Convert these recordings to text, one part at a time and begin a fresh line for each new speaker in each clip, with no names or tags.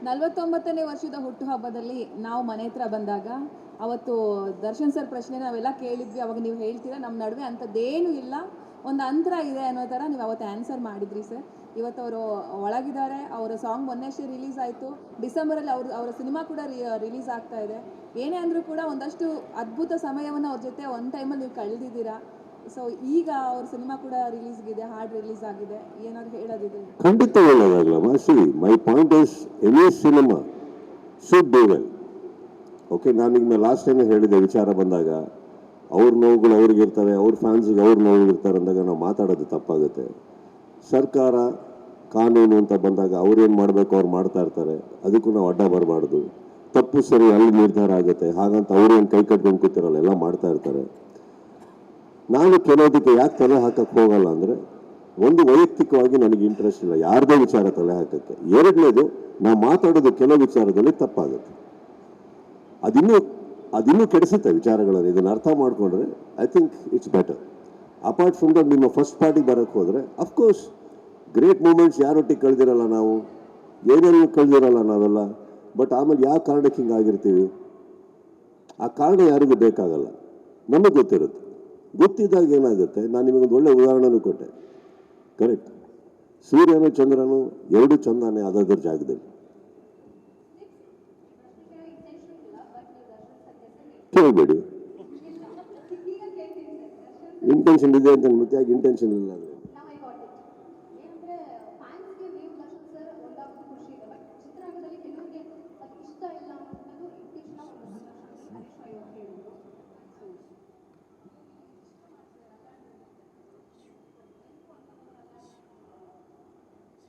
49ನೇ ವರ್ಷದ ಹುಟ್ಟುಹಬ್ಬದಲ್ಲಿ ನಾವು ಮನೆ ಹತ್ರ ಬಂದಾಗ ಅವತ್ತು ದರ್ಶನ್ ಸರ್ ಪ್ರಶ್ನೆ ನಾವೆಲ್ಲ ಕೇಳಿದ್ವಿ. ಅವಾಗ ನೀವು ಹೇಳ್ತೀರಾ ನಮ್ಮ ನಡುವೆ ಅಂಥದ್ದೇನೂ ಇಲ್ಲ, ಒಂದು ಅಂತರ ಇದೆ ಅನ್ನೋ ಥರ ನೀವು ಅವತ್ತು ಆನ್ಸರ್ ಮಾಡಿದ್ರಿ ಸರ್. ಇವತ್ತು ಅವರು ಒಳಗಿದ್ದಾರೆ. ಅವರ ಸಾಂಗ್ ಮೊನ್ನೆಷ್ಟೇ ರಿಲೀಸ್ ಆಯಿತು. ಡಿಸೆಂಬರಲ್ಲಿ ಅವರ ಸಿನಿಮಾ ಕೂಡ ರಿಲೀಸ್ ಆಗ್ತಾ ಇದೆ. ಏನೇ ಅಂದರೂ ಕೂಡ ಒಂದಷ್ಟು ಅದ್ಭುತ ಸಮಯವನ್ನು ಅವ್ರ ಜೊತೆ ಒಂದು ಟೈಮಲ್ಲಿ ನೀವು ಕಳೆದಿದ್ದೀರಾ. ಸೊ ಈಗ ಅವ್ರ ಸಿನಿಮಾ ಕೂಡ ರಿಲೀಸ್ಗಿದೆ, ಹಾಡು ರಿಲೀಸ್ ಆಗಿದೆ. ಏನಾದ್ರು ಹೇಳೋದಿದೆ?
ಖಂಡಿತ ಹೇಳೋದಾಗಲ್ಲ. See my point is any cinema should do well. Okay, ನಾನೀಗ ಲಾಸ್ಟ್ ಟೈಮ್ ಹೇಳಿದೆ, ವಿಚಾರ ಬಂದಾಗ ಅವ್ರ ನೋವುಗಳು ಅವ್ರಿಗಿರ್ತವೆ, ಅವ್ರ ಫ್ಯಾನ್ಸಿಗೆ ಅವ್ರ ನೋವುಗಳಿರ್ತಾರೆ ಅಂದಾಗ ನಾವು ಮಾತಾಡೋದು ತಪ್ಪಾಗುತ್ತೆ. ಸರ್ಕಾರ ಕಾನೂನು ಅಂತ ಬಂದಾಗ ಅವ್ರೇನು ಮಾಡಬೇಕು ಅವ್ರು ಮಾಡ್ತಾ ಇರ್ತಾರೆ, ಅದಕ್ಕೂ ನಾವು ಅಡ್ಡ ಬರಬಾರ್ದು. ತಪ್ಪು ಸರಿ ಅಲ್ಲಿ ನಿರ್ಧಾರ ಆಗುತ್ತೆ, ಹಾಗಂತ ಅವ್ರೇನು ಕೈ ಕಟ್ಕೊಂಡು ಕೂತಿರಲ್ಲ, ಎಲ್ಲ ಮಾಡ್ತಾ ಇರ್ತಾರೆ. ನಾನು ಕೆಲವೊಂದಕ್ಕೆ ಯಾಕೆ ತಲೆ ಹಾಕಕ್ಕೆ ಹೋಗಲ್ಲ ಅಂದರೆ, ಒಂದು ವೈಯಕ್ತಿಕವಾಗಿ ನನಗೆ ಇಂಟ್ರೆಸ್ಟ್ ಇಲ್ಲ ಯಾರದೇ ವಿಚಾರ ತಲೆ ಹಾಕಕ್ಕೆ. ಎರಡನೇದು, ನಾವು ಮಾತಾಡೋದು ಕೆಲವು ವಿಚಾರದಲ್ಲಿ ತಪ್ಪಾಗುತ್ತೆ, ಅದಿನ್ನೂ ಕೆಡಿಸುತ್ತೆ ವಿಚಾರಗಳನ್ನು. ಇದನ್ನು ಅರ್ಥ ಮಾಡಿಕೊಂಡ್ರೆ I think it's better. Apart from that, ನಿಮ್ಮ ಫಸ್ಟ್ ಪಾರ್ಟಿಗೆ ಬರೋಕ್ಕೆ ಹೋದರೆ ಅಫ್ಕೋರ್ಸ್ ಗ್ರೇಟ್ ಮೂಮೆಂಟ್ಸ್ ಯಾರೊಟ್ಟಿಗೆ ಕಳೆದಿರಲ್ಲ, ನಾವು ಏನೇನು ಕಳೆದಿರಲ್ಲ ನಾವೆಲ್ಲ. ಬಟ್ ಆಮೇಲೆ ಯಾವ ಕಾರಣಕ್ಕೆ ಹಿಂಗಾಗಿರ್ತೀವಿ, ಆ ಕಾರಣ ಯಾರಿಗೂ ಬೇಕಾಗಲ್ಲ, ನಮಗೆ ಗೊತ್ತಿರುತ್ತೆ. ಗೊತ್ತಿದ್ದಾಗ ಏನಾಗುತ್ತೆ, ನಾನು ನಿಮಗೊಂದು ಒಳ್ಳೆ ಉದಾಹರಣೆನೂ ಕೊಟ್ಟೆ. ಕರೆಕ್ಟ್, ಸೂರ್ಯನು ಚಂದ್ರನು ಎರಡು ಚಂದಾನೆ ಅದರ ಜಾಗದಲ್ಲಿ. ಕೇಳಬೇಡಿ, ಇಂಟೆನ್ಷನ್ ಇದೆ ಅಂತ ಮತ್ತೆ ಯಾಕೆ ಇಂಟೆನ್ಷನ್ ಇಲ್ಲ ಅಂದರೆ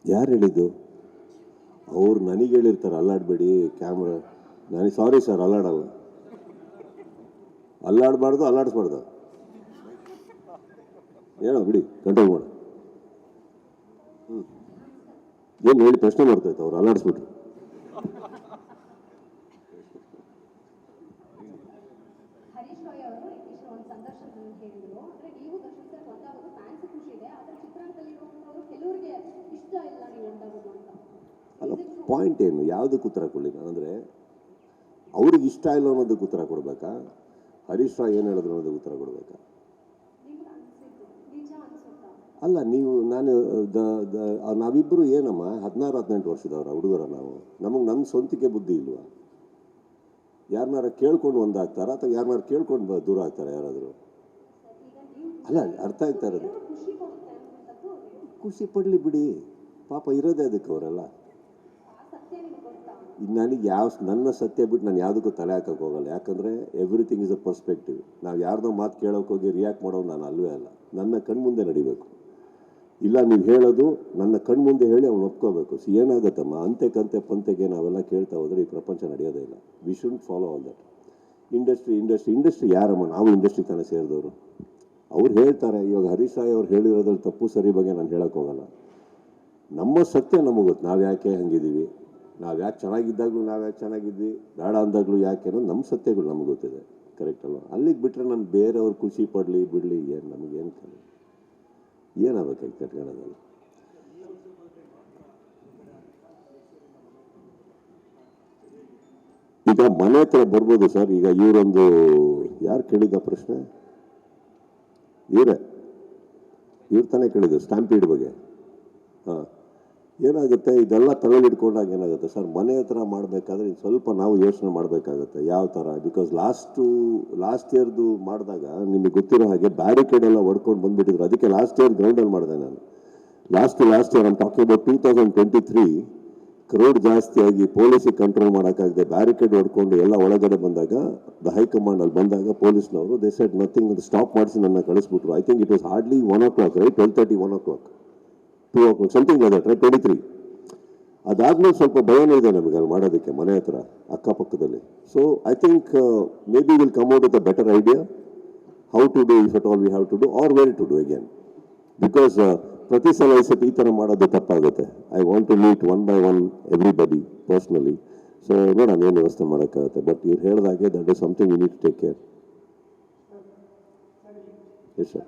ಯಾರು ಹೇಳಿದ್ದು? ಅವ್ರು ನನಗೆ ಹೇಳಿರ್ತಾರೆ ಅಲ್ಲಾಡಬೇಡಿ ಕ್ಯಾಮ್ರಾ. ನನಗೆ ಸಾರಿ ಸರ್, ಅಲ್ಲಾಡಲ್ಲ, ಅಲ್ಲಾಡಬಾರ್ದು, ಅಲ್ಲಾಡಿಸ್ಬಾರ್ದು, ಏನೋ ಬಿಡಿ, ಕಂಟ್ರೋಲ್ ಮಾಡು. ಏನು ಹೇಳಿ ಪ್ರಶ್ನೆ ಮಾಡ್ತಾಯಿತ್ತು ಅವ್ರು, ಅಲ್ಲಾಡಿಸ್ಬಿಟ್ರು. ಅಲ್ಲ, ಪಾಯಿಂಟ್ ಏನು, ಯಾವುದಕ್ಕೆ ಉತ್ತರ ಕೊಡಲಿ ಅಂದರೆ, ಅವ್ರಿಗೆ ಇಷ್ಟ ಇಲ್ಲ ಅನ್ನೋದಕ್ಕೆ ಉತ್ತರ ಕೊಡಬೇಕಾ, ಹರೀಶ್ ರಾವ್ ಏನು ಹೇಳಿದ್ರು ಅನ್ನೋದಕ್ಕೆ ಉತ್ತರ ಕೊಡಬೇಕಾ? ಅಲ್ಲ, ನಾವಿಬ್ಬರು ಏನಮ್ಮ 16-18 ವರ್ಷದವ್ರ ಹುಡುಗರ ನಾವು, ನಮ್ಮ ಸ್ವಂತಿಕೆ ಬುದ್ಧಿ ಇಲ್ವಾ? ಯಾರನ್ನಾರ ಕೇಳ್ಕೊಂಡು ಒಂದಾಗ್ತಾರ ಅಥವಾ ಯಾರನ್ನಾರು ಕೇಳ್ಕೊಂಡು ದೂರ ಆಗ್ತಾರೆ ಯಾರಾದರೂ? ಅಲ್ಲ, ಅರ್ಥ ಆಗ್ತಾ ಇರೋದು, ಖುಷಿ ಪಡಲಿ ಬಿಡಿ, ಪಾಪ ಇರೋದೇ ಅದಕ್ಕೆ ಅವರೆಲ್ಲ. ನನಗೆ ನನ್ನ ಸತ್ಯ ಬಿಟ್ಟು ನಾನು ಯಾವುದಕ್ಕೂ ತಲೆ ಹಾಕಕ್ಕೆ ಹೋಗಲ್ಲ. ಯಾಕಂದರೆ ಎವ್ರಿಥಿಂಗ್ ಇಸ್ ಅ ಪರ್ಸ್ಪೆಕ್ಟಿವ್. ನಾವು ಯಾರ್ದೋ ಮಾತು ಕೇಳೋಕೆ ಹೋಗಿ ರಿಯಾಕ್ಟ್ ಮಾಡೋದು ನಾನು ಅಲ್ವೇ ಅಲ್ಲ. ನನ್ನ ಕಣ್ಮುಂದೆ ನಡಿಬೇಕು. ಇಲ್ಲ, ನೀವು ಹೇಳೋದು ನನ್ನ ಕಣ್ಮುಂದೆ ಹೇಳಿ ಅವ್ನು ಒಪ್ಕೋಬೇಕು. ಏನಾಗುತ್ತಮ್ಮ, ಅಂತೆ ಪಂತೆಗೆ ನಾವೆಲ್ಲ ಕೇಳ್ತಾ ಹೋದರೆ ಈ ಪ್ರಪಂಚ ನಡೆಯೋದೇ ಇಲ್ಲ. We should follow all that. Industry ಯಾರಮ್ಮ? ನಾವು ಇಂಡಸ್ಟ್ರಿ ತಾನೇ ಸೇರಿದವರು. ಅವ್ರು ಹೇಳ್ತಾರೆ. ಇವಾಗ ಹರೀಶ್ ರಾಯ್ ಅವ್ರು ಹೇಳಿರೋದ್ರಲ್ಲಿ ತಪ್ಪು ಸರಿ ಬಗ್ಗೆ ನಾನು ಹೇಳೋಕ್ಕೆ ಹೋಗಲ್ಲ. ನಮ್ಮ ಸತ್ಯ ನಮಗೆ ಗೊತ್ತು, ನಾವು ಯಾಕೆ ಹಂಗಿದ್ದೀವಿ, ನಾವು ಯಾಕೆ ಚೆನ್ನಾಗಿದ್ದಾಗಲೂ ನಾವು ಯಾಕೆ ಚೆನ್ನಾಗಿದ್ವಿ, ಬೇಡ ಅಂದಾಗಲೂ ಯಾಕೆ ಅನ್ನೋದು ನಮ್ಮ ಸತ್ಯಗಳು ನಮಗೆ ಗೊತ್ತಿದೆ. ಕರೆಕ್ಟ್ ಅಲ್ವ? ಅಲ್ಲಿಗೆ ಬಿಟ್ಟರೆ ನಾನು ಬೇರೆಯವ್ರು ಖುಷಿ ಪಡಲಿ ಬಿಡಲಿ ಏನು ನಮಗೇನು ಏನಾಗಬೇಕಾಗಿ ಕಟ್ಕೊಳ್ಳೋದಲ್ಲ. ಈಗ ಮನೆ ಹತ್ರ ಬರ್ಬೋದು ಸರ್. ಈಗ ಇವರೊಂದು ಯಾರು ಕೇಳಿದ್ದ ಪ್ರಶ್ನೆ? ಇವ್ರು ತಾನೇ ಕೇಳಿದ್ದು ಸ್ಟ್ಯಾಂಪೀಡ್ ಬಗ್ಗೆ. ಹಾಂ, ಏನಾಗುತ್ತೆ, ಇದೆಲ್ಲ ತಲೆಗಿಡ್ಕೊಂಡಾಗ ಏನಾಗುತ್ತೆ ಸರ್, ಮನೆ ಹತ್ರ ಮಾಡಬೇಕಾದ್ರೆ ಸ್ವಲ್ಪ ನಾವು ಯೋಚನೆ ಮಾಡಬೇಕಾಗತ್ತೆ ಯಾವ ಥರ. ಬಿಕಾಸ್ ಲಾಸ್ಟ್ ಇಯರ್ದು ಮಾಡಿದಾಗ ನಿಮಗೆ ಗೊತ್ತಿರೋ ಹಾಗೆ ಬ್ಯಾರಿಕೇಡ್ ಎಲ್ಲ ಹೊಡ್ಕೊಂಡು ಬಂದುಬಿಟ್ಟಿದ್ರು. ಅದಕ್ಕೆ ಲಾಸ್ಟ್ ಇಯರ್ ಗ್ರೌಂಡಲ್ಲಿ ಮಾಡಿದೆ ನಾನು. Last year I'm talking about 2023 crowd ಜಾಸ್ತಿಯಾಗಿ ಪೊಲೀಸಿಗೆ ಕಂಟ್ರೋಲ್ ಮಾಡೋಕ್ಕಾಗದೆ ಬ್ಯಾರಿಕೇಡ್ ಹೊಡ್ಕೊಂಡು ಎಲ್ಲ ಒಳಗಡೆ ಬಂದಾಗ, ದ ಹೈಕಮಾಂಡ್ ಅಲ್ಲಿ ಬಂದಾಗ ಪೊಲೀಸ್ನವರು ದೇ ಸೆಡ್ ನಥಿಂಗ್ ಅಂತ ಸ್ಟಾಪ್ ಮಾಡಿಸಿ ನನ್ನ ಕಳಿಸ್ಬಿಟ್ರು. I think it was hardly 1 o'clock, right? 12:30, 1 o'clock, 2 o'clock, something like that, right? 23. ಅದಾದ್ಮೇಲೆ ಸ್ವಲ್ಪ ಭಯನೇ ಇದೆ ನಮಗೆ ಅಲ್ಲಿ ಮಾಡೋದಕ್ಕೆ, ಮನೆ ಹತ್ರ ಅಕ್ಕಪಕ್ಕದಲ್ಲಿ. So I think maybe will come out with a better idea how to do, if at all we have to do, or where to do again. Because ಪ್ರತಿ ಸಲ ಈ ಥರ ಮಾಡೋದು ತಪ್ಪಾಗುತ್ತೆ. I want to meet one by one everybody personally. So ನೋಡೋಣ ಏನು ವ್ಯವಸ್ಥೆ ಮಾಡೋಕ್ಕಾಗುತ್ತೆ. ಬಟ್ ಇವ್ರು ಹೇಳಿದಾಗೆ that is something you need to take care. Yes sir.